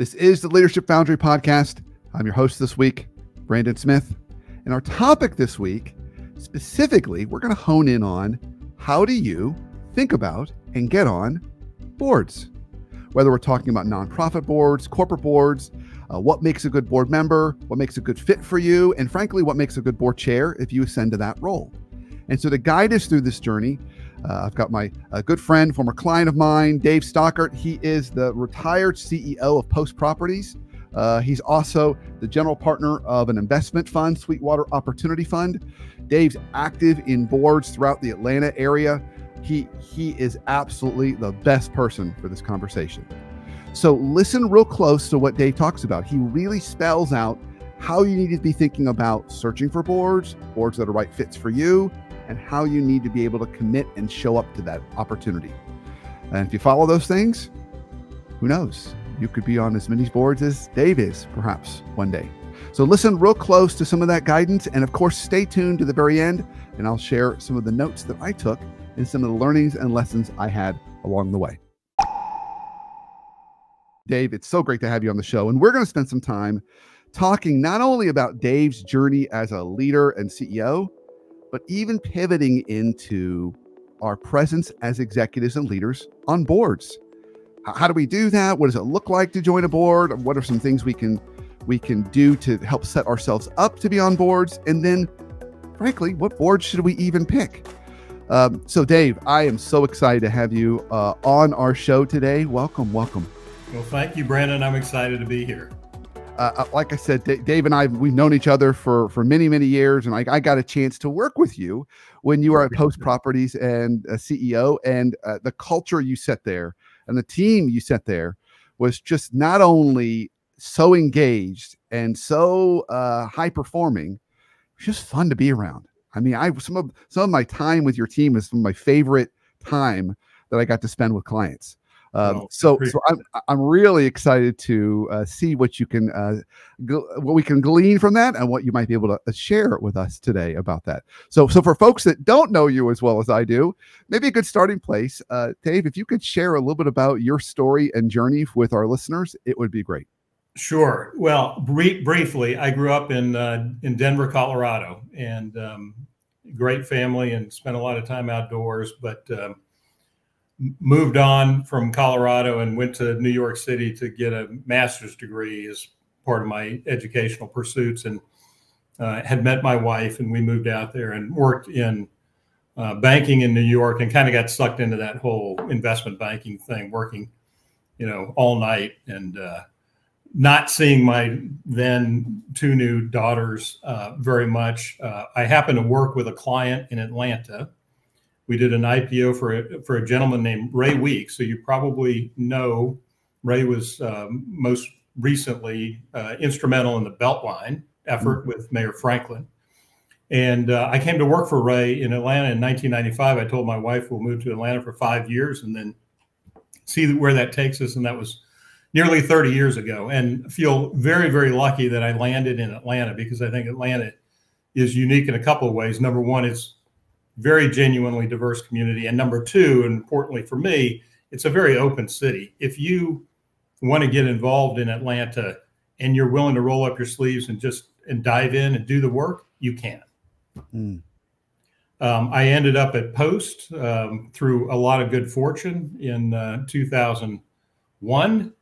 This is the Leadership Foundry podcast. I'm your host this week, Brandon Smith. And our topic this week, specifically, we're going to hone in on how do you think about and get on boards? Whether we're talking about nonprofit boards, corporate boards, what makes a good board member, what makes a good fit for you, and frankly, what makes a good board chair if you ascend to that role. And so to guide us through this journey, I've got my good friend, former client of mine, Dave Stockert. He is the retired CEO of Post Properties. He's also the general partner of an investment fund, Sweetwater Opportunity Fund. Dave's active in boards throughout the Atlanta area. He is absolutely the best person for this conversation. So listen real close to what Dave talks about. He really spells out how you need to be thinking about searching for boards that are right fits for you, and how you need to be able to commit and show up to that opportunity. And if you follow those things, who knows? You could be on as many boards as Dave is, perhaps one day. So listen real close to some of that guidance. And of course, stay tuned to the very end, and I'll share some of the notes that I took and some of the learnings and lessons I had along the way. Dave, it's so great to have you on the show. And we're going to spend some time talking not only about Dave's journey as a leader and CEO, but even pivoting into our presence as executives and leaders on boards. How do we do that? What does it look like to join a board? What are some things we can do to help set ourselves up to be on boards? And then, frankly, what boards should we even pick? So Dave, I am so excited to have you on our show today. Welcome. Well, thank you, Brandon. I'm excited to be here. Like I said, Dave and I, we've known each other for many, many years. And I got a chance to work with you when you were at Post Properties and CEO, and the culture you set there and the team you set there was just not only so engaged and so high performing, it was just fun to be around. I mean, some of my time with your team is some of my favorite time that I got to spend with clients. So I'm really excited to see what you can, what we can glean from that, and what you might be able to share with us today about that. So for folks that don't know you as well as I do, maybe a good starting place, Dave, if you could share a little bit about your story and journey with our listeners, it would be great. Sure. Well, briefly, I grew up in Denver, Colorado, and great family, and spent a lot of time outdoors, but moved on from Colorado and went to New York City to get a master's degree as part of my educational pursuits, and had met my wife, and we moved out there and worked in banking in New York, and kind of got sucked into that whole investment banking thing, working, all night, and not seeing my then two new daughters very much. I happened to work with a client in Atlanta. We did an IPO for a gentleman named Ray Weeks. So you probably know Ray was most recently instrumental in the Beltline effort with Mayor Franklin. And I came to work for Ray in Atlanta in 1995. I told my wife we'll move to Atlanta for 5 years and then see where that takes us. And that was nearly 30 years ago, and feel very, very lucky that I landed in Atlanta, because I think Atlanta is unique in a couple of ways. Number one, it's very genuinely diverse community. And number two, and importantly for me, it's a very open city. If you want to get involved in Atlanta and you're willing to roll up your sleeves and dive in and do the work, you can. I ended up at Post through a lot of good fortune in 2001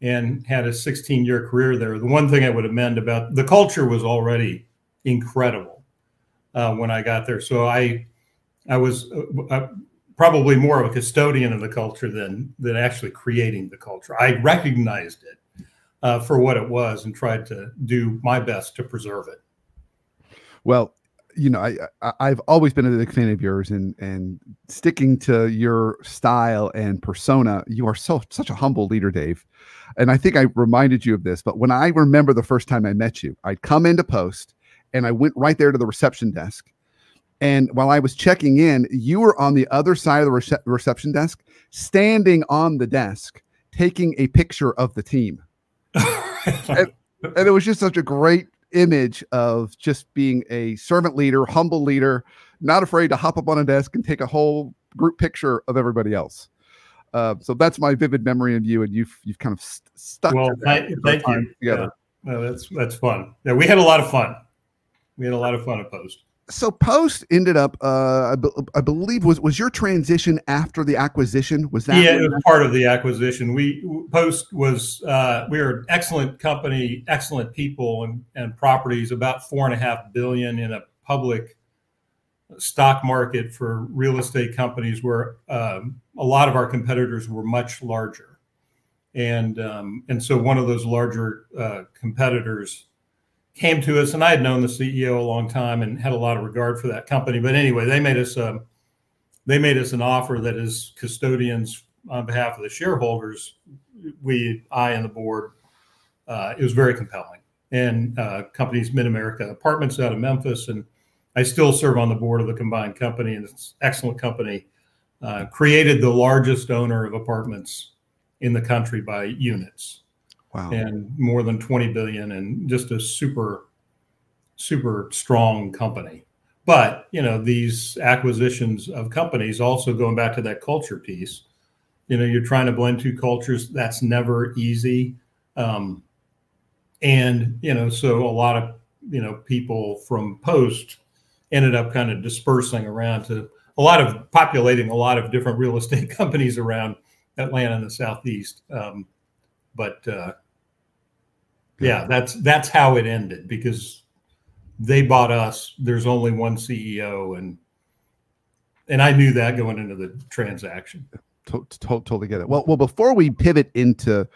and had a 16-year career there. The one thing I would amend about the culture was already incredible when I got there. So I was probably more of a custodian of the culture than actually creating the culture. I recognized it for what it was and tried to do my best to preserve it. Well, I've always been a big fan of yours, and sticking to your style and persona. You are such a humble leader, Dave. And I think I reminded you of this, but when I remember the first time I met you, I'd come into Post and I went right there to the reception desk. And while I was checking in, you were on the other side of the reception desk, standing on the desk, taking a picture of the team. and it was just such a great image of just being a servant leader, humble leader, not afraid to hop up on a desk and take a whole group picture of everybody else. So that's my vivid memory of you, and you've kind of stuck. Well, to that thank you. Together. Yeah. No, that's fun. Yeah, we had a lot of fun. We had a lot of fun at Post. So Post ended up, I believe, was your transition after the acquisition? Was that? Yeah, it was part of the acquisition. Post was we were an excellent company, excellent people, and properties. About $4.5 billion in a public stock market for real estate companies, where a lot of our competitors were much larger, and so one of those larger competitors came to us, and I had known the CEO a long time and had a lot of regard for that company. But anyway, they made us an offer that, as custodians on behalf of the shareholders, I and the board, it was very compelling. And company's Mid-America Apartments out of Memphis, and I still serve on the board of the combined company, and it's an excellent company. Created the largest owner of apartments in the country by units. Wow. And more than 20 billion, and just a super, super strong company. But, these acquisitions of companies, also going back to that culture piece, you're trying to blend two cultures. That's never easy. So a lot of, people from Post ended up kind of dispersing around to populating a lot of different real estate companies around Atlanta and the Southeast. Yeah, that's how it ended, because they bought us. There's only one CEO, and I knew that going into the transaction. Totally get it. Well, before we pivot into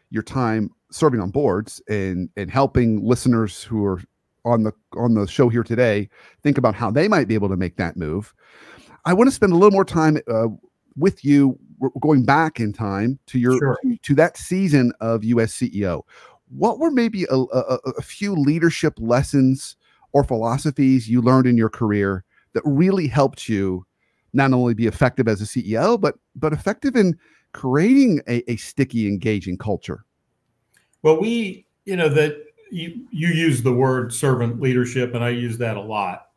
your time serving on boards and helping listeners who are on the show here today think about how they might be able to make that move, I want to spend a little more time with you, going back in time to your to that season of US CEO. What were maybe a few leadership lessons or philosophies you learned in your career that really helped you not only be effective as a CEO, but effective in creating a sticky, engaging culture? Well, that you use the word servant leadership, and I use that a lot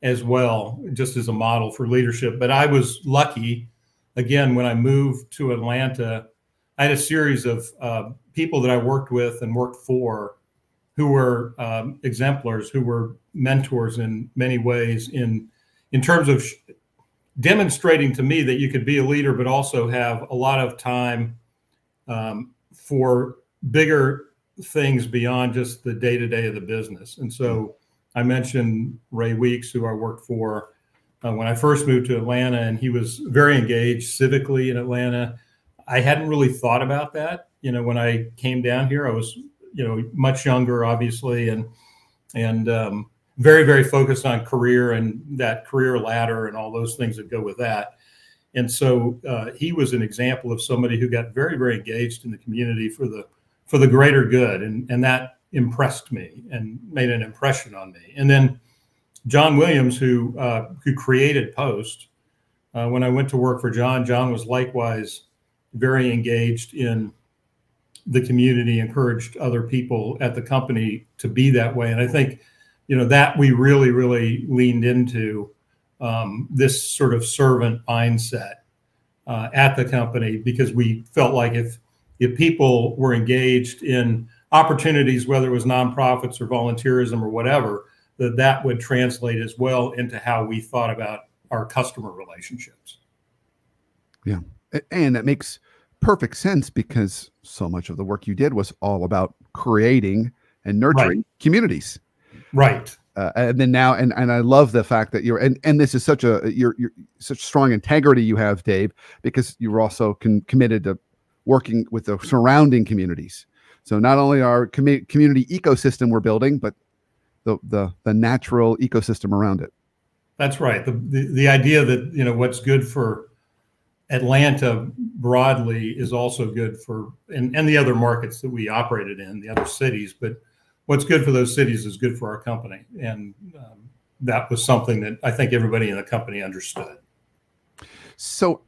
as well, just as a model for leadership. But I was lucky, again, when I moved to Atlanta, I had a series of people that I worked with and worked for who were exemplars, who were mentors in many ways in terms of demonstrating to me that you could be a leader, but also have a lot of time for bigger things beyond just the day-to-day of the business. And so I mentioned Ray Weeks, who I worked for when I first moved to Atlanta, and he was very engaged civically in Atlanta. I hadn't really thought about that. When I came down here, I was, much younger, obviously, and very, very focused on career and that career ladder and all those things that go with that. And so he was an example of somebody who got very, very engaged in the community for the greater good, and that impressed me and made an impression on me. And then John Williams, who created Post, when I went to work for John was likewise very engaged in the community, encouraged other people at the company to be that way. And I think, that we really, really leaned into this sort of servant mindset at the company, because we felt like if people were engaged in opportunities, whether it was nonprofits or volunteerism or whatever, that would translate as well into how we thought about our customer relationships. Yeah. And that makes perfect sense, because so much of the work you did was all about creating and nurturing communities. Right. And then now, and I love the fact that and this is such such strong integrity you have, Dave, because you were also committed to working with the surrounding communities. So not only our community ecosystem we're building, but the natural ecosystem around it. That's right. The idea that, what's good for Atlanta broadly is also good for, and the other markets that we operated in, the other cities, but what's good for those cities is good for our company. And that was something that I think everybody in the company understood. So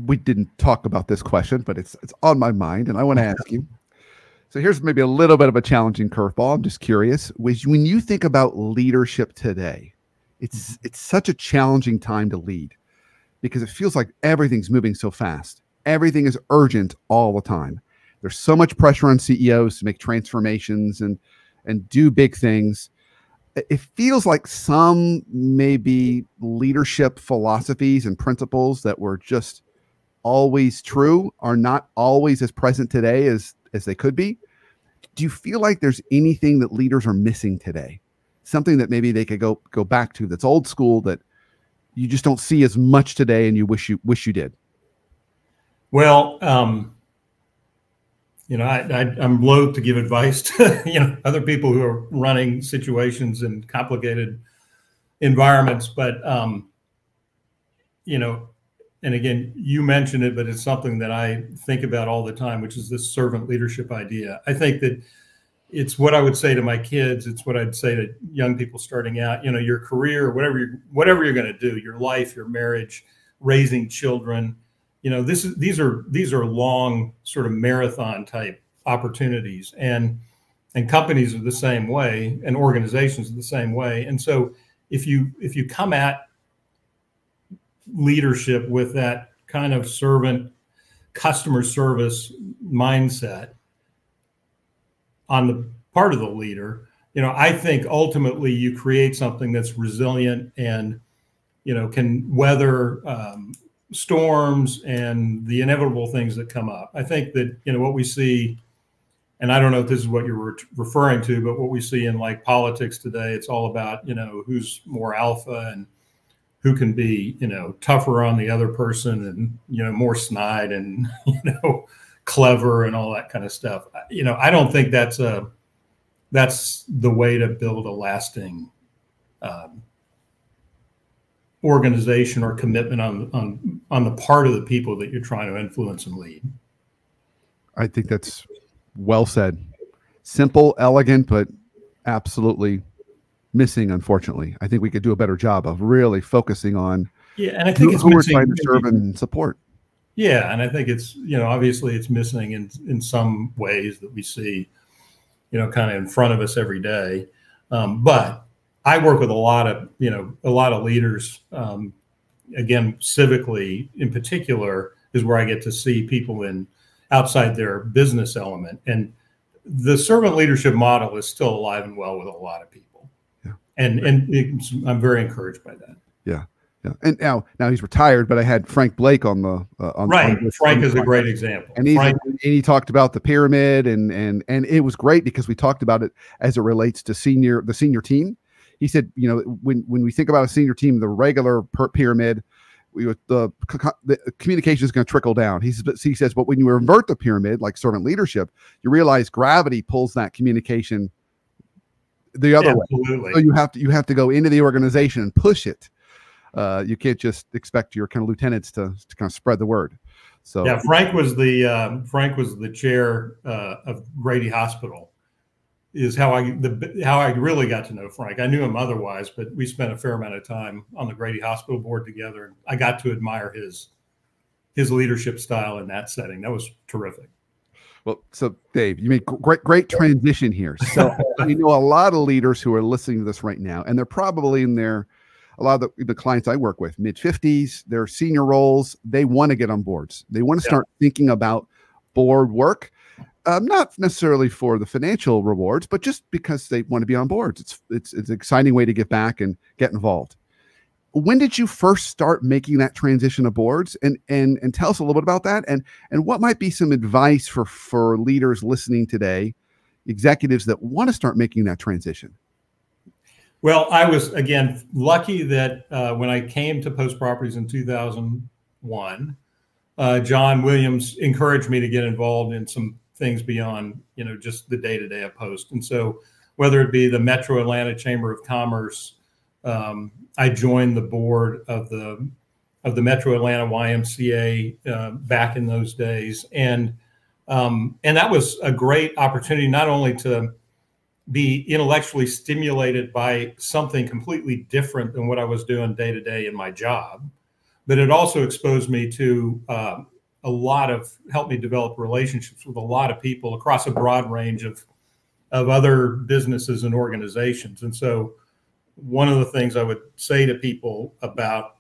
we didn't talk about this question, but it's on my mind, and I want to ask you. So here's maybe a little bit of a challenging curveball. I'm just curious, when you think about leadership today, it's such a challenging time to lead. because it feels like everything's moving so fast. Everything is urgent all the time. There's so much pressure on CEOs to make transformations and do big things. It feels like some maybe leadership philosophies and principles that were just always true are not always as present today as they could be. Do you feel like there's anything that leaders are missing today? Something that maybe they could go back to that's old school that you just don't see as much today and you wish you did? Well, I'm loath to give advice to, other people who are running situations in complicated environments. But, and again, you mentioned it, but it's something that I think about all the time, which is this servant leadership idea. I think that it's what I would say to my kids. It's what I'd say to young people starting out, your career, whatever you're going to do, your life, your marriage, raising children. These are long sort of marathon type opportunities, and companies are the same way, and organizations are the same way. And so if you come at leadership with that kind of servant customer service mindset on the part of the leader, I think ultimately you create something that's resilient and, can weather storms and the inevitable things that come up. I think that, what we see, and I don't know if this is what you're referring to, but what we see in like politics today, it's all about, who's more alpha and who can be, tougher on the other person and, more snide and, clever and all that kind of stuff. I don't think that's the way to build a lasting organization or commitment on the part of the people that you're trying to influence and lead. I think that's well said. Simple, elegant, but absolutely missing, unfortunately. I think we could do a better job of really focusing on and I think who we're trying to serve and support. Yeah, and I think it's, obviously it's missing in some ways that we see, kind of in front of us every day. But I work with a lot of leaders. Again, civically in particular is where I get to see people outside their business element. And the servant leadership model is still alive and well with a lot of people. Yeah. And I'm very encouraged by that. Yeah. Yeah. And now he's retired, but I had Frank Blake on the right. Frank is a great example. And he talked about the pyramid and it was great because we talked about it as it relates to the senior team. He said, when we think about a senior team, the regular pyramid, the communication is going to trickle down. He says, but when you invert the pyramid, like servant leadership, you realize gravity pulls that communication the other way. So you have to go into the organization and push it. You can't just expect your kind of lieutenants to kind of spread the word. So yeah, Frank was the chair of Grady Hospital. Is how I really got to know Frank. I knew him otherwise, but we spent a fair amount of time on the Grady Hospital board together, and I got to admire his leadership style in that setting. That was terrific. Well, so Dave, you made great transition here. So a lot of leaders who are listening to this right now, and they're probably in a lot of the clients I work with, mid-50s, they're senior roles. They want to get on boards. They want to start thinking about board work. Not necessarily for the financial rewards, but just because they want to be on boards. It's an exciting way to give back and get involved. When did you first start making that transition to boards? And tell us a little bit about that. And what might be some advice for leaders listening today, executives that want to start making that transition? Well, I was, again, lucky that when I came to Post Properties in 2001, John Williams encouraged me to get involved in some things beyond, just the day-to-day of Post. And so whether it be the Metro Atlanta Chamber of Commerce, I joined the board of the Metro Atlanta YMCA back in those days. And that was a great opportunity, not only to be intellectually stimulated by something completely different than what I was doing day to day in my job, but it also exposed me to helped me develop relationships with a lot of people across a broad range of other businesses and organizations. And so one of the things I would say to people about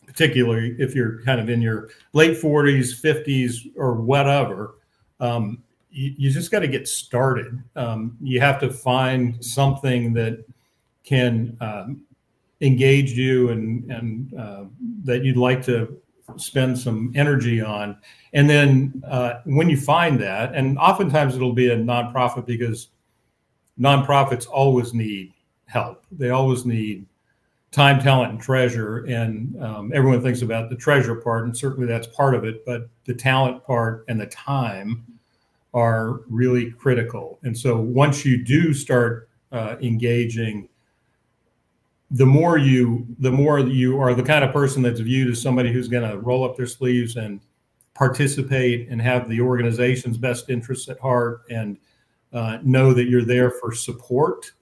particularly if you're kind of in your late 40s, 50s, or whatever. You just got to get started. You have to find something that can engage you and that you'd like to spend some energy on. And then when you find that, and oftentimes it'll be a nonprofit, because nonprofits always need help. They always need time, talent, and treasure. And everyone thinks about the treasure part, and certainly that's part of it, but the talent part and the time are really critical. And so once you do start engaging, the more you are the kind of person that's viewed as somebody who's going to roll up their sleeves and participate and have the organization's best interests at heart, and know that you're there for support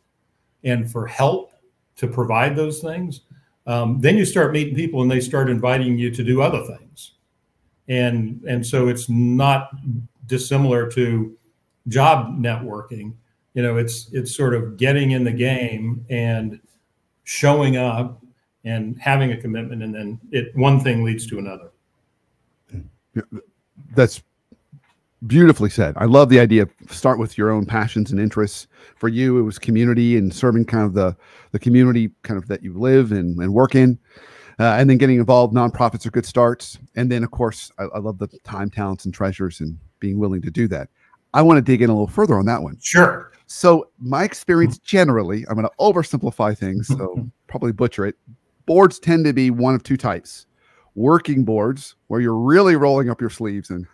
and for help to provide those things. Then you start meeting people and they start inviting you to do other things. And so it's not dissimilar to job networking. You know, it's sort of getting in the game and showing up and having a commitment, and then one thing leads to another. That's beautifully said. I love the idea of start with your own passions and interests. For you, it was community and serving kind of the community kind of that you live and work in. And then getting involved. Nonprofits are good starts. And then, of course, I love the time, talents, and treasures and being willing to do that. I want to dig in a little further on that one. Sure. So my experience generally, I'm going to oversimplify things, so probably butcher it. Boards tend to be one of two types. Working boards, where you're really rolling up your sleeves and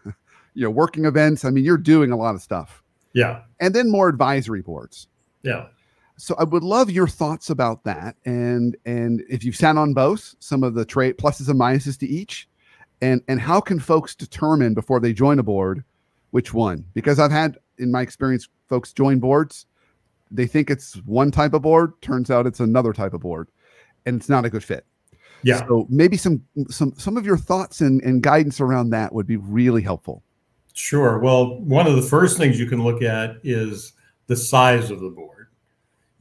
working events. I mean, you're doing a lot of stuff. Yeah. And then more advisory boards. Yeah. So I would love your thoughts about that. And if you've sat on both, some of the pluses and minuses to each, and how can folks determine before they join a board which one? Because I've had, in my experience, folks join boards, they think it's one type of board, turns out it's another type of board, and it's not a good fit. Yeah. So maybe some of your thoughts and guidance around that would be really helpful. Sure. Well, one of the first things you can look at is the size of the board.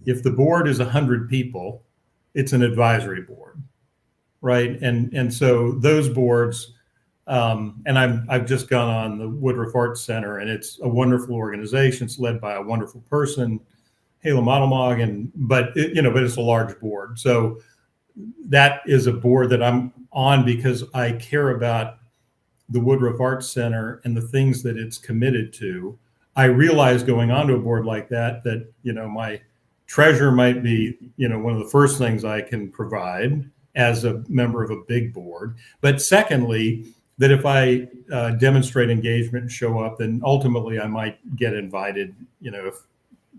If the board is 100 people, it's an advisory board, right? And so those boards, and I've just gone on the Woodruff Arts Center, and it's a wonderful organization. It's led by a wonderful person, Hala Modelmog, but it's a large board. So that is a board that I'm on because I care about the Woodruff Arts Center and the things that it's committed to. I realized going onto a board like that my treasure might be, one of the first things I can provide as a member of a big board. But secondly, that if I demonstrate engagement and show up, then ultimately I might get invited, if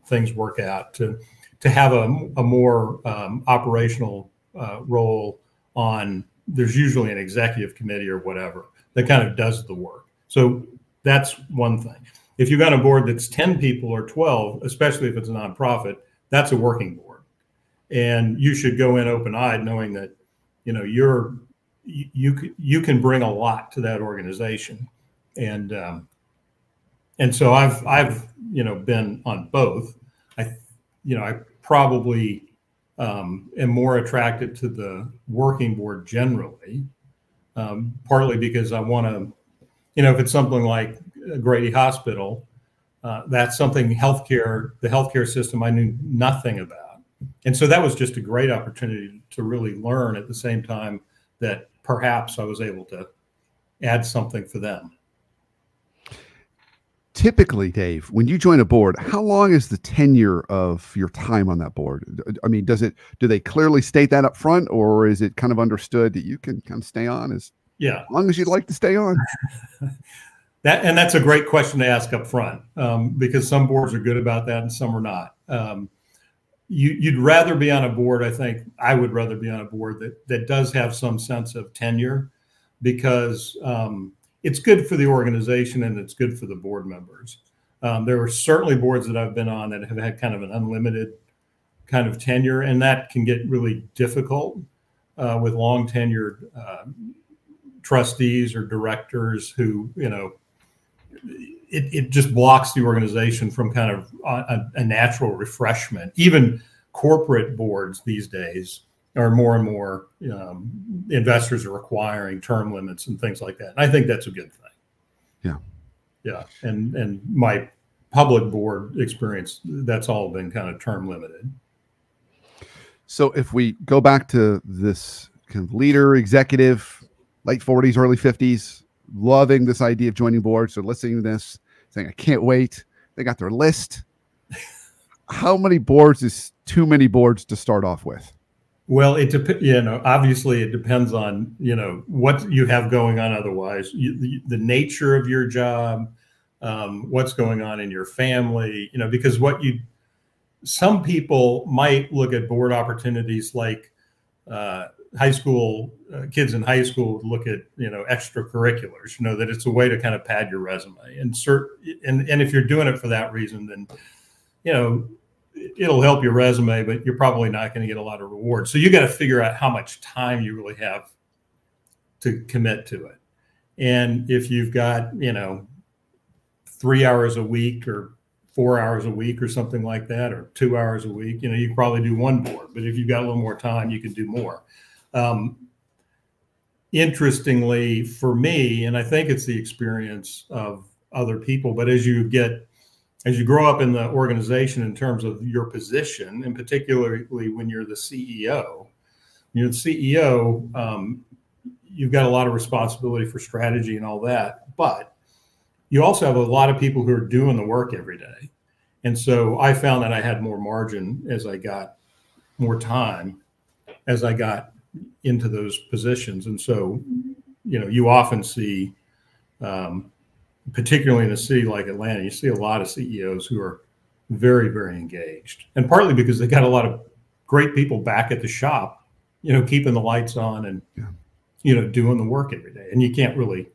things work out, to have a more operational role on. There's usually an executive committee or whatever that kind of does the work. So that's one thing. If you've got a board that's 10 people or 12, especially if it's a nonprofit, that's a working board. And you should go in open-eyed knowing that, you can bring a lot to that organization. And so I've been on both. I probably am more attracted to the working board generally, partly because I want to, if it's something like Grady Hospital, that's something the healthcare system I knew nothing about. And so that was just a great opportunity to really learn at the same time that perhaps I was able to add something for them. Typically, Dave, when you join a board, how long is the tenure of your time on that board? I mean, do they clearly state that up front, or is it kind of understood that you can kind of stay on as long as you'd like to stay on? That's a great question to ask up front, because some boards are good about that and some are not. You'd rather be on a board. I think I would rather be on a board that does have some sense of tenure, because it's good for the organization and it's good for the board members. There are certainly boards that I've been on that have had kind of an unlimited kind of tenure, and that can get really difficult with long tenured trustees or directors who, it just blocks the organization from kind of a natural refreshment. Even corporate boards these days, or more and more investors are requiring term limits and things like that. And I think that's a good thing. Yeah. Yeah. And my public board experience, that's all been kind of term limited. So if we go back to this kind of leader, executive, late 40s, early 50s, loving this idea of joining boards, so listening to this, saying, I can't wait. They got their list. How many boards is too many boards to start off with? Well, obviously it depends on, what you have going on otherwise, the nature of your job, what's going on in your family, because some people might look at board opportunities like high school kids in high school look at, extracurriculars, that it's a way to kind of pad your resume and if you're doing it for that reason, then, it'll help your resume, but you're probably not going to get a lot of rewards. So you got to figure out how much time you really have to commit to it. And if you've got, 3 hours a week or 4 hours a week or something like that, or 2 hours a week, you can probably do one board, but if you've got a little more time, you can do more. Interestingly for me, and I think it's the experience of other people, but as you grow up in the organization in terms of your position, and particularly when you're the CEO, you've got a lot of responsibility for strategy and all that, but you also have a lot of people who are doing the work every day. And so I found that I had more margin as I got more time, as I got into those positions. And so, you often see, particularly in a city like Atlanta, you see a lot of CEOs who are very, very engaged, and partly because they got a lot of great people back at the shop, keeping the lights on and, doing the work every day. And you can't really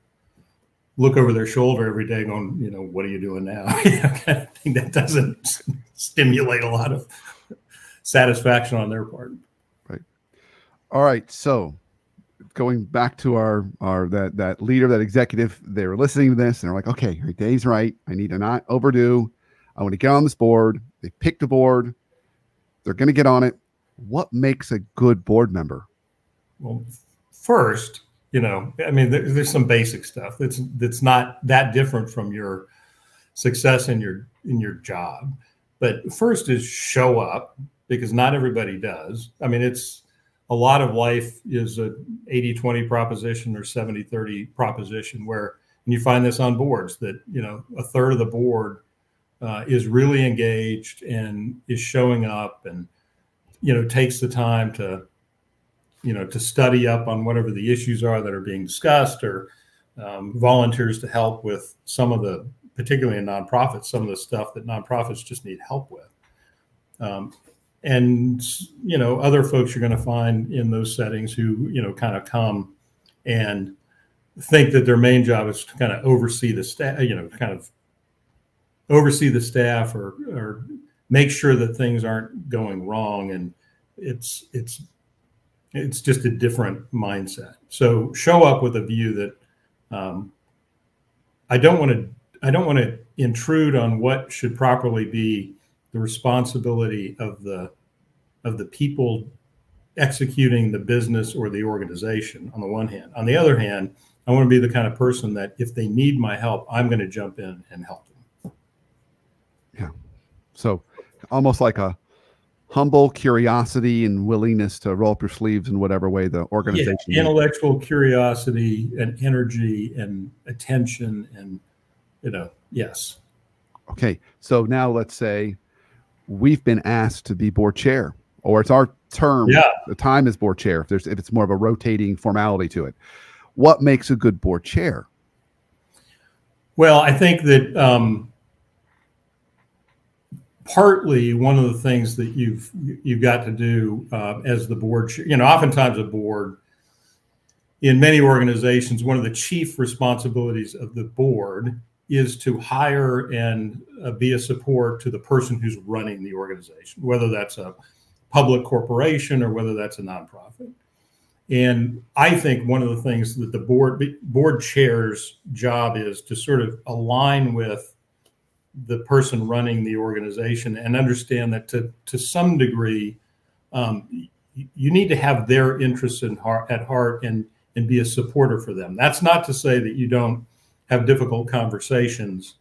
look over their shoulder every day going, what are you doing now? Kind of thing. That doesn't stimulate a lot of satisfaction on their part. Right. All right. So going back to that leader, that executive, they were listening to this and they're like, okay, Dave's right. I need to not overdo. I want to get on this board. They picked a board. They're going to get on it. What makes a good board member? Well, first, there's some basic stuff that's not that different from your success in your job. But first is show up, because not everybody does. It's a lot of life is a 80-20 proposition or 70-30 proposition and you find this on boards that, a third of the board is really engaged and is showing up and, takes the time to study up on whatever the issues are that are being discussed, or volunteers to help with some of the, particularly in nonprofits, some of the stuff that nonprofits just need help with. And, other folks you're going to find in those settings who, kind of come and think that their main job is to kind of oversee the staff, or make sure that things aren't going wrong. And it's just a different mindset. So show up with a view that I don't want to intrude on what should properly be the responsibility of the people executing the business or the organization on the one hand. On the other hand, I want to be the kind of person that if they need my help, I'm going to jump in and help them. Yeah. So almost like a humble curiosity and willingness to roll up your sleeves in whatever way the organization needs. Intellectual curiosity and energy and attention and, yes. Okay. So now let's say we've been asked to be board chair, or it's our term. Yeah. The time is board chair. If it's more of a rotating formality to it. What makes a good board chair? Well, I think that partly one of the things that you've got to do as the board chair, oftentimes a board in many organizations, one of the chief responsibilities of the board is to hire and be a support to the person who's running the organization, whether that's a public corporation or whether that's a nonprofit. And I think one of the things that the board chair's job is to sort of align with the person running the organization and understand that to some degree, you need to have their interests at heart and be a supporter for them. That's not to say that you don't have difficult conversations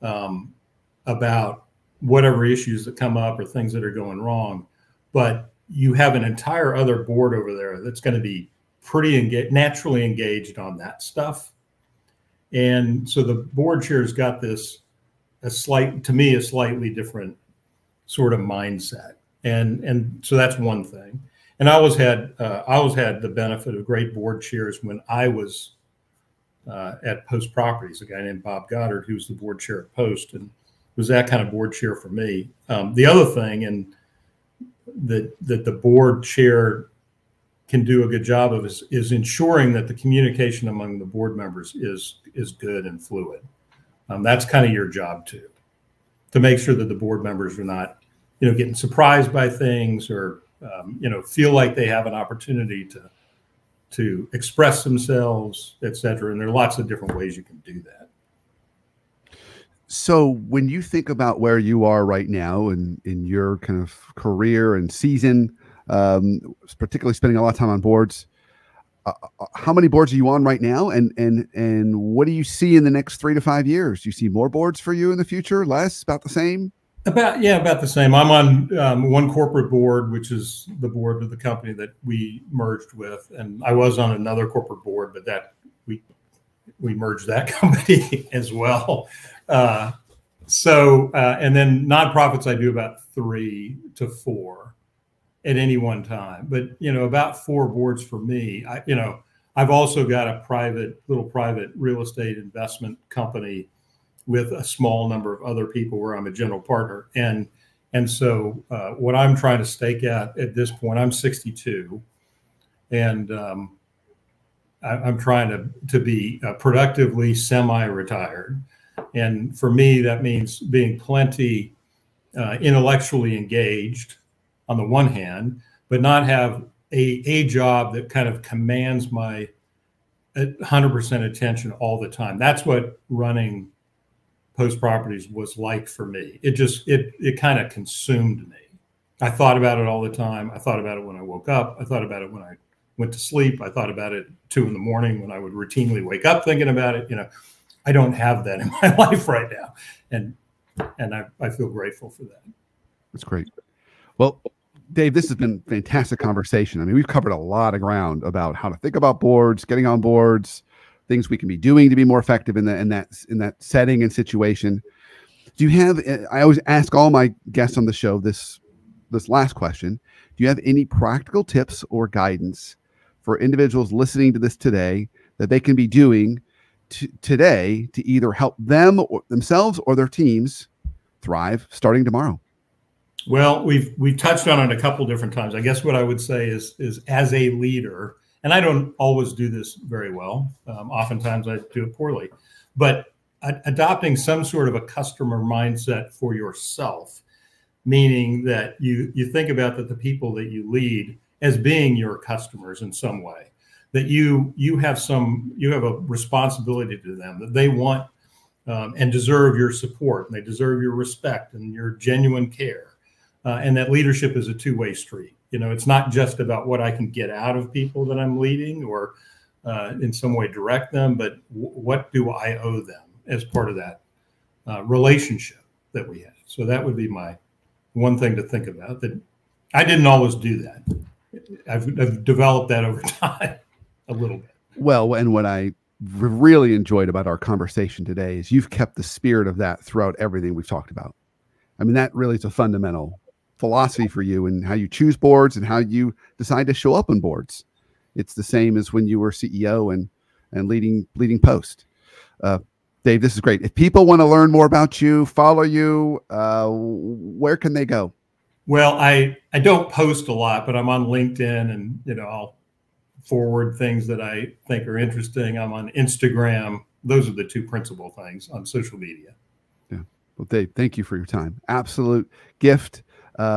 about whatever issues that come up or things that are going wrong, but you have an entire other board over there that's going to be pretty naturally engaged on that stuff. And so the board chair's got this a slightly different sort of mindset. And so that's one thing. And I always had the benefit of great board chairs when I was at Post Properties, a guy named Bob Goddard, who was the board chair at Post, and was that kind of board chair for me. The other thing, and that the board chair can do a good job of, is ensuring that the communication among the board members is good and fluid. That's kind of your job too, to make sure that the board members are not, getting surprised by things or, feel like they have an opportunity to express themselves, et cetera. And there are lots of different ways you can do that. So when you think about where you are right now in your kind of career and season, particularly spending a lot of time on boards, how many boards are you on right now? And what do you see in the next 3 to 5 years? Do you see more boards for you in the future? Less? About the same? About the same. I'm on one corporate board, which is the board of the company that we merged with. And I was on another corporate board, but that we merged that company as well. And then nonprofits, I do about 3 to 4 at any one time, but about 4 boards for me. I've also got a little private real estate investment company with a small number of other people where I'm a general partner. And so what I'm trying to stake at this point, I'm 62, and I'm trying to be productively semi-retired. And for me, that means being plenty intellectually engaged on the one hand, but not have a job that kind of commands my 100% attention all the time. That's what running Post Properties was like for me. It kind of consumed me. I thought about it all the time. I thought about it when I woke up. I thought about it when I went to sleep. I thought about it 2 in the morning when I would routinely wake up thinking about it. I don't have that in my life right now. And I feel grateful for that. That's great. Well, Dave, this has been a fantastic conversation. I mean, we've covered a lot of ground about how to think about boards, getting on boards, things we can be doing to be more effective in that setting and situation. Do you have, I always ask all my guests on the show this last question. Do you have any practical tips or guidance for individuals listening to this today that they can be doing today to either help them or themselves or their teams thrive starting tomorrow? Well, we've touched on it a couple different times. I guess what I would say is as a leader, and I don't always do this very well. Oftentimes I do it poorly, but adopting some sort of a customer mindset for yourself, meaning that you think about that the people that you lead as being your customers in some way, that you have a responsibility to them, that they want and deserve your support, and they deserve your respect and your genuine care. And that leadership is a two-way street. It's not just about what I can get out of people that I'm leading or in some way direct them, but what do I owe them as part of that relationship that we have. So that would be my one thing to think about. That I didn't always do that. I've developed that over time a little bit. Well, and what I really enjoyed about our conversation today is you've kept the spirit of that throughout everything we've talked about. I mean, that really is a fundamental philosophy for you and how you choose boards and how you decide to show up on boards. It's the same as when you were CEO and leading Post. Dave, this is great. If people want to learn more about you, follow you, where can they go? Well, I don't post a lot, but I'm on LinkedIn, and I'll forward things that I think are interesting. I'm on Instagram. Those are the two principal things on social media. Yeah. Well, Dave, thank you for your time. Absolute gift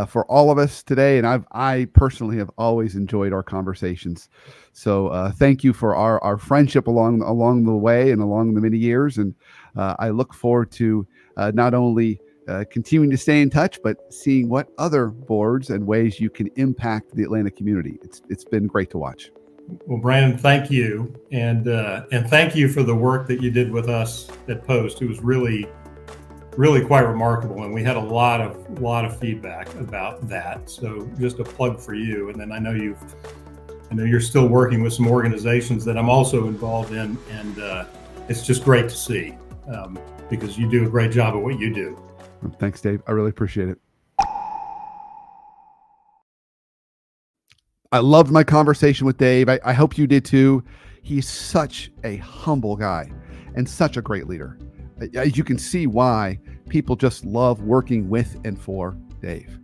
for all of us today. And I personally have always enjoyed our conversations. So thank you for our friendship along the way and along the many years. And I look forward to not only continuing to stay in touch, but seeing what other boards and ways you can impact the Atlanta community. It's been great to watch. Well, Brandon, thank you, and thank you for the work that you did with us at Post. It was really quite remarkable, and we had a lot of feedback about that. So just a plug for you. And then I know you're still working with some organizations that I'm also involved in, and it's just great to see because you do a great job at what you do. Thanks, Dave. I really appreciate it. I loved my conversation with Dave. I hope you did too. He's such a humble guy and such a great leader. You can see why people just love working with and for Dave.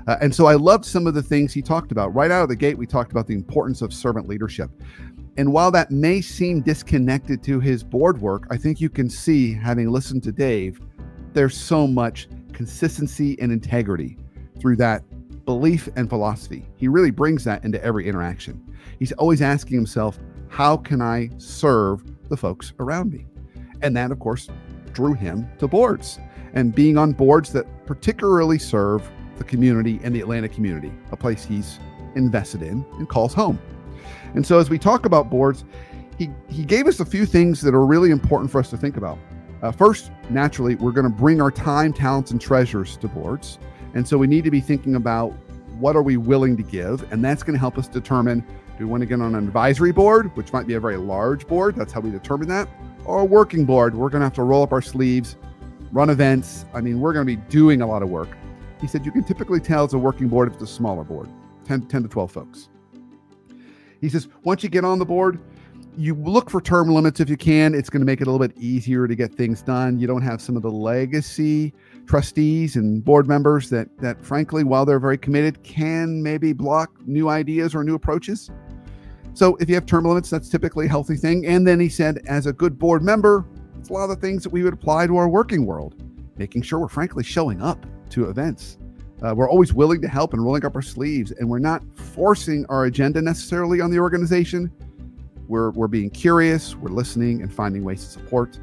And so I loved some of the things he talked about. Right out of the gate, we talked about the importance of servant leadership. And while that may seem disconnected to his board work, I think you can see, having listened to Dave, there's so much consistency and integrity through that belief and philosophy. He really brings that into every interaction. He's always asking himself, how can I serve the folks around me? And that, of course, drew him to boards and being on boards that particularly serve the community and the Atlanta community, a place he's invested in and calls home. And so as we talk about boards, he gave us a few things that are really important for us to think about. First, naturally, we're going to bring our time, talents, and treasures to boards. And so we need to be thinking about what are we willing to give? And that's going to help us determine, do we want to get on an advisory board, which might be a very large board? That's how we determine that. Or a working board. We're going to have to roll up our sleeves, run events. I mean, we're going to be doing a lot of work. He said you can typically tell it's a working board if it's a smaller board, 10 to 12 folks. He says, once you get on the board, you look for term limits if you can. It's going to make it a little bit easier to get things done. You don't have some of the legacy trustees and board members that frankly, while they're very committed, can maybe block new ideas or new approaches. So if you have term limits, that's typically a healthy thing. And then he said, as a good board member, it's a lot of the things that we would apply to our working world, making sure we're frankly showing up to events. We're always willing to help and rolling up our sleeves, and we're not forcing our agenda necessarily on the organization. We're being curious, we're listening and finding ways to support.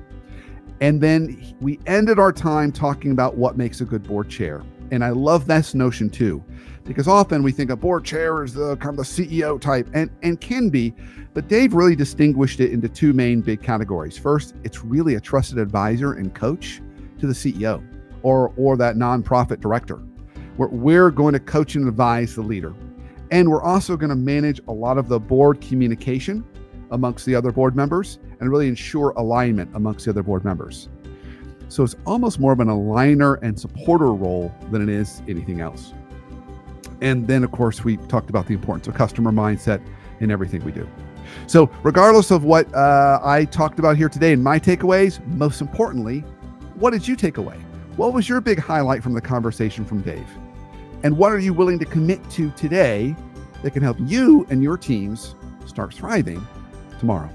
And then we ended our time talking about what makes a good board chair. And I love this notion too, because often we think a board chair is the kind of the CEO type, and can be, but Dave really distinguished it into two main big categories. First, it's really a trusted advisor and coach to the CEO or that nonprofit director. We're going to coach and advise the leader. And we're also going to manage a lot of the board communication amongst the other board members and really ensure alignment amongst the other board members. So it's almost more of an aligner and supporter role than it is anything else. And then, of course, we talked about the importance of customer mindset in everything we do. So regardless of what I talked about here today and my takeaways, most importantly, what did you take away? What was your big highlight from the conversation from Dave? And what are you willing to commit to today that can help you and your teams start thriving tomorrow?